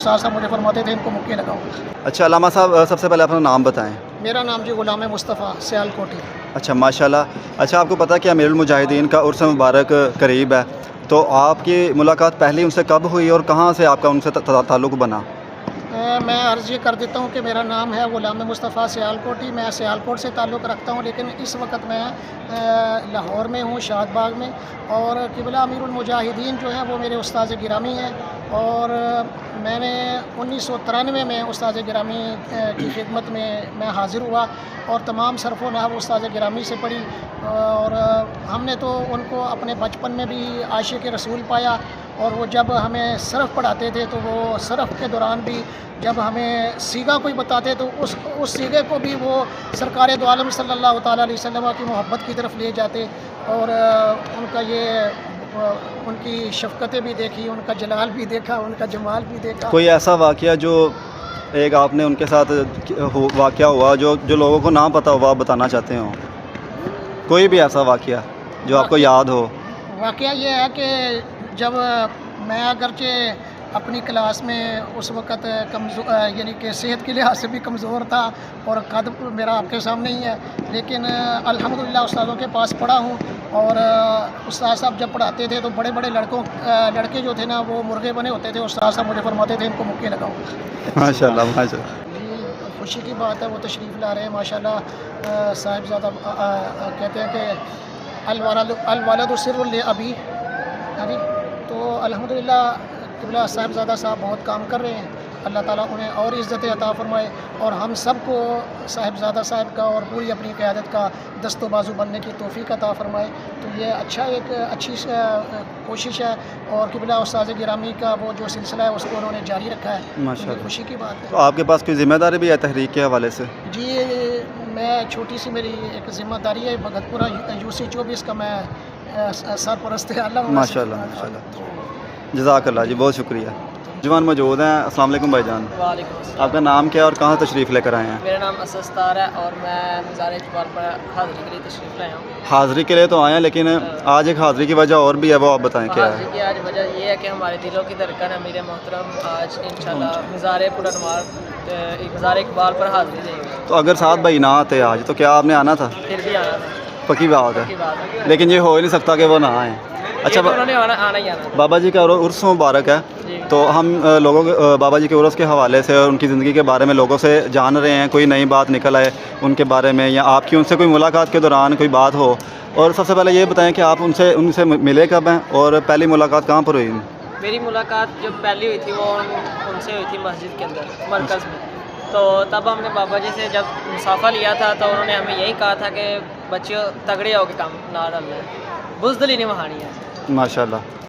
صاحب مجھے فرماتے تھے ان کو مکے لگاؤ۔ اچھا علامہ صاحب، سب سے پہلے اپنا نام بتائیں۔ میرا نام جی غلام مصطفیٰ سیال کوٹی۔ اچھا ماشاءاللہ۔ اچھا آپ کو پتہ کہ امیر المجاہدین کا عرس مبارک قریب ہے، تو آپ کی ملاقات پہلی ان سے کب ہوئی اور کہاں سے آپ کا ان سے تعلق بنا؟ میں عرض یہ کر دیتا ہوں کہ میرا نام ہے غلام مصطفیٰ سیال کوٹی، میں سیال کوٹ سے تعلق رکھتا ہوں، لیکن اس وقت میں لاہور میں ہوں، شاد باغ میں۔ اور قبلہ امیر المجاہدین جو ہیں وہ میرے استاذ گرامی ہیں، اور میں نے 1993 میں استاذ گرامی کی خدمت میں حاضر ہوا اور تمام صرف و نحو استاذ گرامی سے پڑھی، اور ہم نے تو ان کو اپنے بچپن میں بھی عاشق رسول پایا، اور وہ جب ہمیں صرف پڑھاتے تھے تو وہ صرف کے دوران بھی جب ہمیں سیگا کوئی بتاتے تو اس سیگے کو بھی وہ سرکار دو عالم صلی اللہ تعالیٰ علیہ وسلم کی محبت کی طرف لے جاتے، اور ان کا ان کی شفقتیں بھی دیکھی، ان کا جلال بھی دیکھا، ان کا جمال بھی دیکھا۔ کوئی ایسا واقعہ جو ایک آپ نے ان کے ساتھ واقعہ ہوا جو لوگوں کو نہ پتہ ہوا آپ بتانا چاہتے ہوں؟ کوئی بھی ایسا واقعہ جو آپ کو یاد ہو؟ واقعہ یہ ہے کہ جب میں اگرچہ اپنی کلاس میں اس وقت یعنی کہ صحت کے لحاظ سے بھی کمزور تھا اور قد میرا آپ کے سامنے ہی ہے، لیکن الحمدللہ استادوں کے پاس پڑھا ہوں، اور استاد صاحب جب پڑھاتے تھے تو بڑے بڑے لڑکے جو تھے نا وہ مرغے بنے ہوتے تھے، استاد صاحب مجھے فرماتے تھے ان کو مکے لگاؤ۔ ماشاءاللہ ماشاءاللہ۔ جی خوشی کی بات ہے، وہ تشریف لا رہے ہیں ماشاءاللہ۔ صاحبزادہ کہتے ہیں کہ الولد سر لابی، تو الحمدللہ قبلہ صاحبزادہ صاحب بہت کام کر رہے ہیں، اللہ تعالیٰ انہیں اور عزت عطا فرمائے، اور ہم سب کو صاحبزادہ صاحب کا اور پوری اپنی قیادت کا دست و بازو بننے کی توفیق عطا فرمائے۔ تو یہ ایک اچھی کوشش ہے، اور قبلہ استاذ گرامی کا وہ جو سلسلہ ہے اس کو انہوں نے جاری رکھا ہے، ماشاءاللہ۔ خوشی کی بات ہے۔ تو آپ کے پاس کوئی ذمہ داری بھی ہے تحریک کے حوالے سے؟ جی میں چھوٹی سی میری ایک ذمہ داری ہے، بھگت پورہ UC 24 کا میں سرپرست اعلیٰ ہوں۔ ماشاءاللہ ماشاءاللہ، جزاک اللہ جی، بہت شکریہ۔ جوان موجود ہیں، السلام علیکم بھائی جان۔ وعلیکم السلام۔ آپ کا نام کیا اور کہاں تشریف لے کر آئے ہیں؟ میرا نام اسستار ہے اور میں مزار اقبال پر حاضری کے لیے تشریف لایا ہوں۔ حاضری کے لیے تو آئے ہیں، لیکن آج ایک حاضری کی وجہ اور بھی ہے، وہ آپ بتائیں کیا حاضری ہے؟ کی آج وجہ یہ ہے کہ ہمارے دلوں کی دھڑکن ہے میرے محترم آج انشاءاللہ مزار مزار اقبال پر حاضری دیں گے۔ تو اگر ساتھ بھائی نہ آتے آج تو کیا آپ نے آنا تھا؟ پھر بھی آنا تھا، پکی بات کی ہے، بات ہے، لیکن یہ ہو ہی نہیں سکتا کہ وہ نہ آئیں۔ اچھا یہ تو انہوں نے آنا ہی آنا تھا۔ بابا جی کا عرس مبارک ہے، جی تو ہم لوگوں کے بابا جی کے عرس کے حوالے سے اور ان کی زندگی کے بارے میں لوگوں سے جان رہے ہیں، کوئی نئی بات نکل آئے ان کے بارے میں، یا آپ کی ان سے کوئی ملاقات کے دوران کوئی بات ہو، اور سب سے پہلے یہ بتائیں کہ آپ ان سے ملے کب ہیں اور پہلی ملاقات کہاں پر ہوئی؟ میری ملاقات جو پہلی ہوئی تھی وہ ان سے ہوئی تھی مسجد کے اندر مرکز میں، تو تب ہم نے بابا جی سے جب مسافہ لیا تھا تو انہوں نے ہمیں یہی کہا تھا کہ بچیوں تگڑے ہو کے کام نہ ڈالنا ہے، بزدلی نہیں وہانی ہے۔ ماشاءاللہ۔